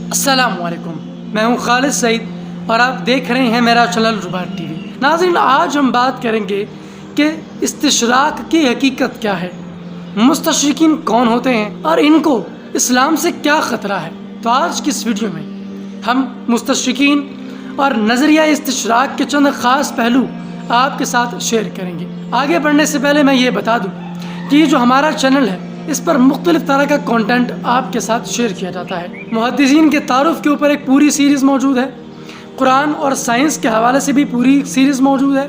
السلام علیکم، میں ہوں خالد سعید اور آپ دیکھ رہے ہیں میرا چینل رباط ٹی وی۔ ناظرین، آج ہم بات کریں گے کہ استشراق کی حقیقت کیا ہے، مستشرقین کون ہوتے ہیں اور ان کو اسلام سے کیا خطرہ ہے۔ تو آج کی اس ویڈیو میں ہم مستشرقین اور نظریہ استشراق کے چند خاص پہلو آپ کے ساتھ شیئر کریں گے۔ آگے بڑھنے سے پہلے میں یہ بتا دوں کہ یہ جو ہمارا چینل ہے اس پر مختلف طرح کا کنٹینٹ آپ کے ساتھ شیئر کیا جاتا ہے۔ محدثین کے تعارف کے اوپر ایک پوری سیریز موجود ہے، قرآن اور سائنس کے حوالے سے بھی پوری سیریز موجود ہے،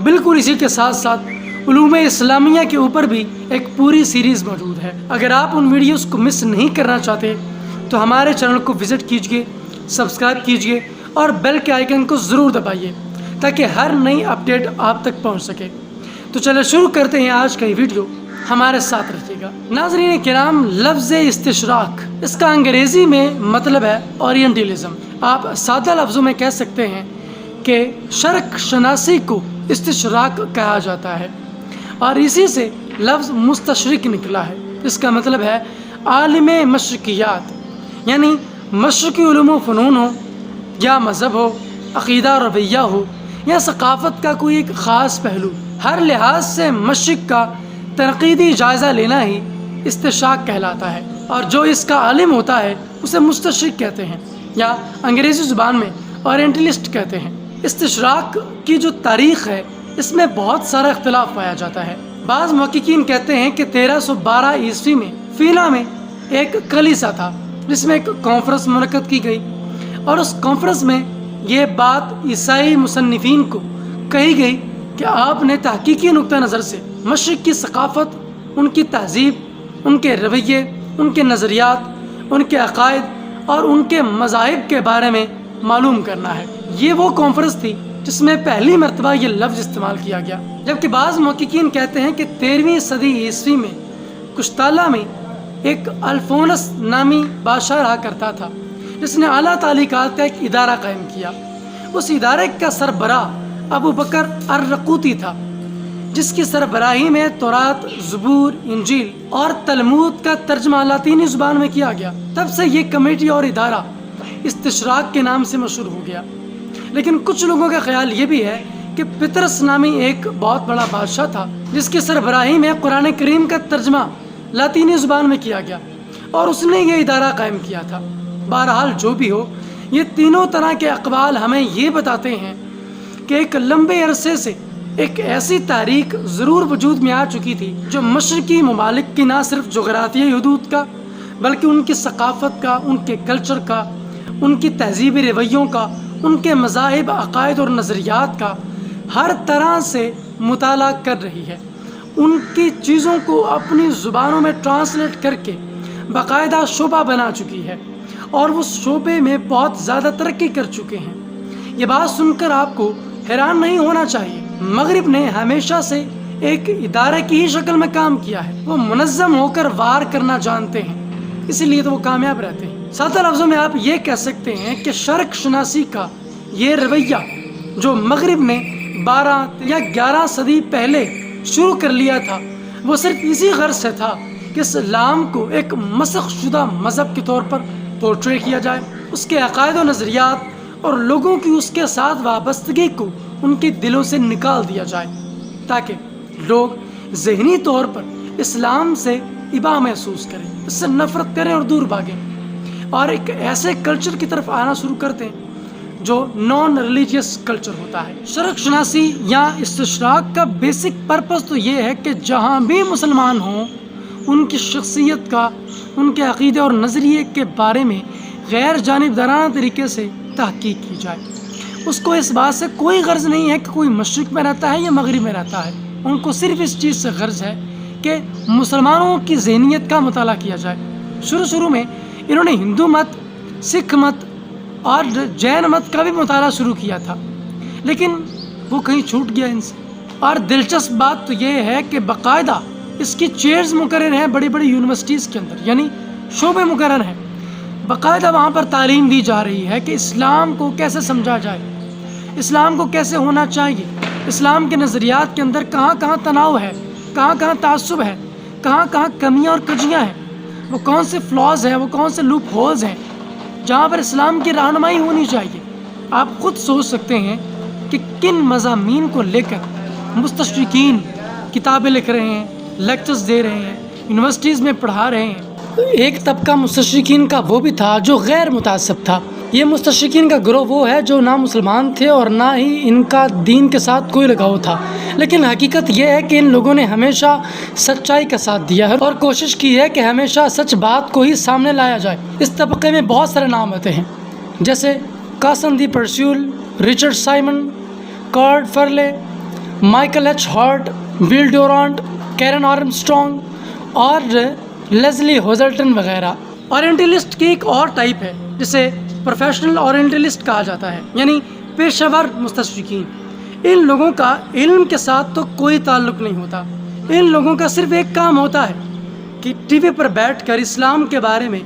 بالکل اسی کے ساتھ ساتھ علوم اسلامیہ کے اوپر بھی ایک پوری سیریز موجود ہے۔ اگر آپ ان ویڈیوز کو مس نہیں کرنا چاہتے تو ہمارے چینل کو وزٹ کیجئے، سبسکرائب کیجئے اور بیل کے آئیکن کو ضرور دبائیے تاکہ ہر نئی اپڈیٹ آپ تک پہنچ سکے۔ تو چلے شروع کرتے ہیں آج کا یہ ویڈیو، ہمارے ساتھ رہیے گا۔ ناظرین کرام، لفظ استشراق اس کا انگریزی میں مطلب ہے اورینٹلزم۔ آپ سادہ لفظوں میں کہہ سکتے ہیں کہ شرق شناسی کو استشراق کہا جاتا ہے، اور اسی سے لفظ مستشرق نکلا ہے۔ اس کا مطلب ہے عالم مشرقیات، یعنی مشرقی علوم و فنون ہو یا مذہب ہو، عقیدہ رویہ ہو یا ثقافت کا کوئی ایک خاص پہلو، ہر لحاظ سے مشرق کا تنقیدی جائزہ لینا ہی استشراق کہلاتا ہے، اور جو اس کا عالم ہوتا ہے اسے مستشرق کہتے ہیں یا انگریزی زبان میں اورینٹلسٹ کہتے ہیں۔ استشراق کی جو تاریخ ہے اس میں بہت سارا اختلاف پایا جاتا ہے۔ بعض محققین کہتے ہیں کہ 1312 عیسوی میں فینا میں ایک کلیسا تھا جس میں ایک کانفرنس منعقد کی گئی، اور اس کانفرنس میں یہ بات عیسائی مصنفین کو کہی گئی کہ آپ نے تحقیقی نقطہ نظر سے مشرق کی ثقافت، ان کی تہذیب، ان کے رویے، ان کے نظریات، ان کے عقائد اور ان کے مذاہب کے بارے میں معلوم کرنا ہے۔ یہ وہ کانفرنس تھی جس میں پہلی مرتبہ یہ لفظ استعمال کیا گیا، جبکہ بعض محققین کہتے ہیں کہ 13ویں صدی عیسوی میں کشتالہ میں ایک الفونس نامی بادشاہ رہا کرتا تھا جس نے اعلیٰ تعلیقات کا ایک ادارہ قائم کیا۔ اس ادارے کا سربراہ ابو بکر الرقوطی تھا، جس کی سربراہی میں تورات، زبور، انجیل اور تلمود کا ترجمہ لاطینی زبان میں کیا گیا۔ تب سے یہ کمیٹی اور ادارہ استشراق کے نام سے مشہور ہو گیا۔ لیکن کچھ لوگوں کا خیال یہ بھی ہے کہ پطرس نامی ایک بہت بڑا بادشاہ تھا جس کی سربراہی میں قرآن کریم کا ترجمہ لاطینی زبان میں کیا گیا، اور اس نے یہ ادارہ قائم کیا تھا۔ بہرحال جو بھی ہو، یہ تینوں طرح کے اقوال ہمیں یہ بتاتے ہیں کہ ایک لمبے عرصے سے ایک ایسی تاریخ ضرور وجود میں آ چکی تھی جو مشرقی ممالک کی نہ صرف جغرافیائی حدود کا بلکہ ان کی ثقافت کا، ان کے کلچر کا، ان کی تہذیبی رویوں کا، ان کے مذاہب، عقائد اور نظریات کا ہر طرح سے مطالعہ کر رہی ہے۔ ان کی چیزوں کو اپنی زبانوں میں ٹرانسلیٹ کر کے باقاعدہ شعبہ بنا چکی ہے، اور وہ شعبے میں بہت زیادہ ترقی کر چکے ہیں۔ یہ بات سن کر آپ کو حیران نہیں ہونا چاہیے۔ مغرب نے ہمیشہ سے ایک ادارے کی ہی شکل میں کام کیا ہے۔ وہ منظم ہو کر وار کرنا جانتے ہیں، اسی لیے تو وہ کامیاب رہتے ہیں۔ سادہ لفظوں میں آپ یہ کہہ سکتے ہیں کہ شرق شناسی کا یہ رویہ جو مغرب نے 12 یا 11 صدی پہلے شروع کر لیا تھا، وہ صرف اسی غرض سے تھا کہ اسلام کو ایک مسخ شدہ مذہب کے طور پر پورٹری کیا جائے، اس کے عقائد و نظریات اور لوگوں کی اس کے ساتھ وابستگی کو ان کے دلوں سے نکال دیا جائے، تاکہ لوگ ذہنی طور پر اسلام سے ابا محسوس کریں، اس سے نفرت کریں اور دور بھاگیں، اور ایک ایسے کلچر کی طرف آنا شروع کر دیں جو نان ریلیجیس کلچر ہوتا ہے۔ شرق شناسی یا استشراق کا بیسک پرپس تو یہ ہے کہ جہاں بھی مسلمان ہوں ان کی شخصیت کا، ان کے عقیدے اور نظریے کے بارے میں غیر جانبدارانہ طریقے سے تحقیق کی جائے۔ اس کو اس بات سے کوئی غرض نہیں ہے کہ کوئی مشرق میں رہتا ہے یا مغرب میں رہتا ہے، ان کو صرف اس چیز سے غرض ہے کہ مسلمانوں کی ذہنیت کا مطالعہ کیا جائے۔ شروع میں انہوں نے ہندو مت، سکھ مت اور جین مت کا بھی مطالعہ شروع کیا تھا، لیکن وہ کہیں چھوٹ گیا ان سے۔ اور دلچسپ بات تو یہ ہے کہ باقاعدہ اس کی چیئرز مقرر ہیں بڑی بڑی یونیورسٹیز کے اندر، یعنی شعبے مقرر ہیں، باقاعدہ وہاں پر تعلیم دی جا رہی ہے کہ اسلام کو کیسے سمجھا جائے، اسلام کو کیسے ہونا چاہیے، اسلام کے نظریات کے اندر کہاں کہاں تناؤ ہے، کہاں کہاں تعصب ہے، کہاں کہاں کمیاں اور کجیاں ہیں، وہ کون سے فلاز ہیں، وہ کون سے لوپ ہولز ہیں، جہاں پر اسلام کی رہنمائی ہونی چاہیے۔ آپ خود سوچ سکتے ہیں کہ کن مضامین کو لے کر مستشرقین کتابیں لکھ رہے ہیں، لیکچرز دے رہے ہیں، یونیورسٹیز میں پڑھا رہے ہیں۔ ایک طبقہ مستشرقین کا وہ بھی تھا جو غیر متعصب تھا۔ یہ مستشرقین کا گروہ وہ ہے جو نہ مسلمان تھے اور نہ ہی ان کا دین کے ساتھ کوئی لگاؤ تھا، لیکن حقیقت یہ ہے کہ ان لوگوں نے ہمیشہ سچائی کا ساتھ دیا ہے اور کوشش کی ہے کہ ہمیشہ سچ بات کو ہی سامنے لایا جائے۔ اس طبقے میں بہت سارے نام آتے ہیں، جیسے Caussin de Perceval, Richard Simon, کارڈ فرلے، Michael H Hart, Will Durant, Karen Armstrong اور لیزلی ہوزلٹن وغیرہ۔ اورینٹلسٹ کی ایک اور ٹائپ ہے جسے پروفیشنل اورینٹلسٹ کہا جاتا ہے، یعنی پیشہ ور مستشرقین۔ ان لوگوں کا علم کے ساتھ تو کوئی تعلق نہیں ہوتا، ان لوگوں کا صرف ایک کام ہوتا ہے کہ ٹی وی پر بیٹھ کر اسلام کے بارے میں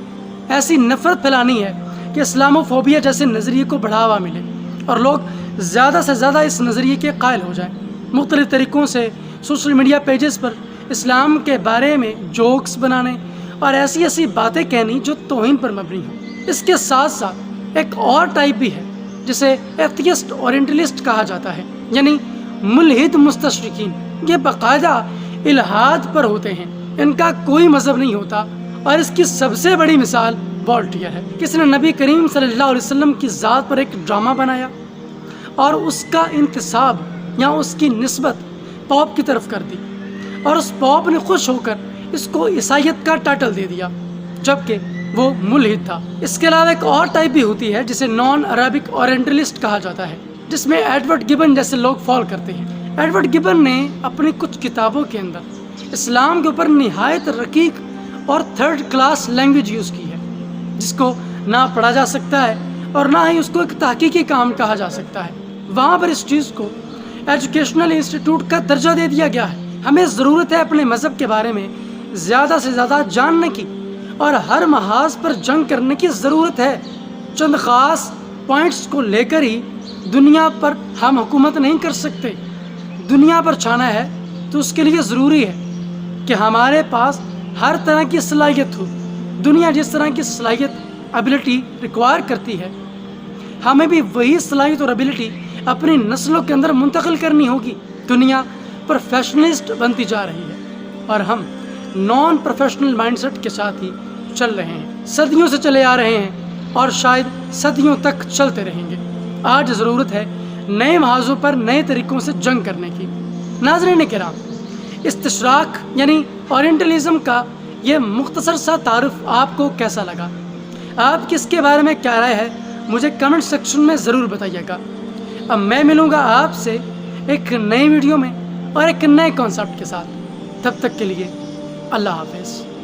ایسی نفرت پھیلانی ہے کہ اسلاموفوبیا جیسے نظریے کو بڑھاوا ملے اور لوگ زیادہ سے زیادہ اس نظریے کے قائل ہو جائیں۔ مختلف طریقوں سے سوشل میڈیا پیجز پر اسلام کے بارے میں جوکس بنانے اور ایسی ایسی باتیں کہنی جو توہین پر مبنی ہوں۔ اس کے ساتھ ساتھ ایک اور ٹائپ بھی ہے جسے ایتھیسٹ اورینٹلسٹ کہا جاتا ہے، یعنی ملحد مستشرقین۔ یہ باقاعدہ الحاد پر ہوتے ہیں، ان کا کوئی مذہب نہیں ہوتا، اور اس کی سب سے بڑی مثال والٹیئر ہے۔ کسی نے نبی کریم صلی اللہ علیہ وسلم کی ذات پر ایک ڈرامہ بنایا اور اس کا انتساب یا اس کی نسبت پوپ کی طرف کر دی، اور اس پوپ نے خوش ہو کر اس کو عیسائیت کا ٹائٹل دے دیا، جبکہ وہ ملحد تھا۔ اس کے علاوہ ایک اور ٹائپ بھی ہوتی ہے جسے نان عربک اورینٹلسٹ کہا جاتا ہے، جس میں ایڈورڈ گبن جیسے لوگ فال کرتے ہیں۔ ایڈورڈ گبن نے اپنی کچھ کتابوں کے اندر اسلام کے اوپر نہایت رقیق اور تھرڈ کلاس لینگویج یوز کی ہے، جس کو نہ پڑھا جا سکتا ہے اور نہ ہی اس کو ایک تحقیقی کام کہا جا سکتا ہے۔ وہاں پر اس چیز کو ایجوکیشنل انسٹیٹیوٹ کا درجہ دے دیا گیا ہے۔ ہمیں ضرورت ہے اپنے مذہب کے بارے میں زیادہ سے زیادہ جاننے کی، اور ہر محاذ پر جنگ کرنے کی ضرورت ہے۔ چند خاص پوائنٹس کو لے کر ہی دنیا پر ہم حکومت نہیں کر سکتے۔ دنیا پر چھانا ہے تو اس کے لیے ضروری ہے کہ ہمارے پاس ہر طرح کی صلاحیت ہو۔ دنیا جس طرح کی صلاحیت ایبلٹی ریکوائر کرتی ہے، ہمیں بھی وہی صلاحیت اور ایبلٹی اپنی نسلوں کے اندر منتقل کرنی ہوگی۔ دنیا پروفیشنلسٹ بنتی جا رہی ہے اور ہم نان پروفیشنل مائنڈ سیٹ کے ساتھ ہی چل رہے ہیں، صدیوں سے چلے آ رہے ہیں اور شاید صدیوں تک چلتے رہیں گے۔ آج ضرورت ہے نئے محاذوں پر نئے طریقوں سے جنگ کرنے کی۔ ناظرین کرام، استشراق یعنی اورینٹلزم کا یہ مختصر سا تعارف آپ کو کیسا لگا؟ آپ کی اس کے بارے میں کیا رائے ہے مجھے کمنٹ سیکشن میں ضرور بتائیے گا۔ اب میں ملوں گا آپ سے ایک نئی ویڈیو میں اور ایک نئے کانسیپٹ کے ساتھ۔ تب تک کے لیے اللہ حافظ۔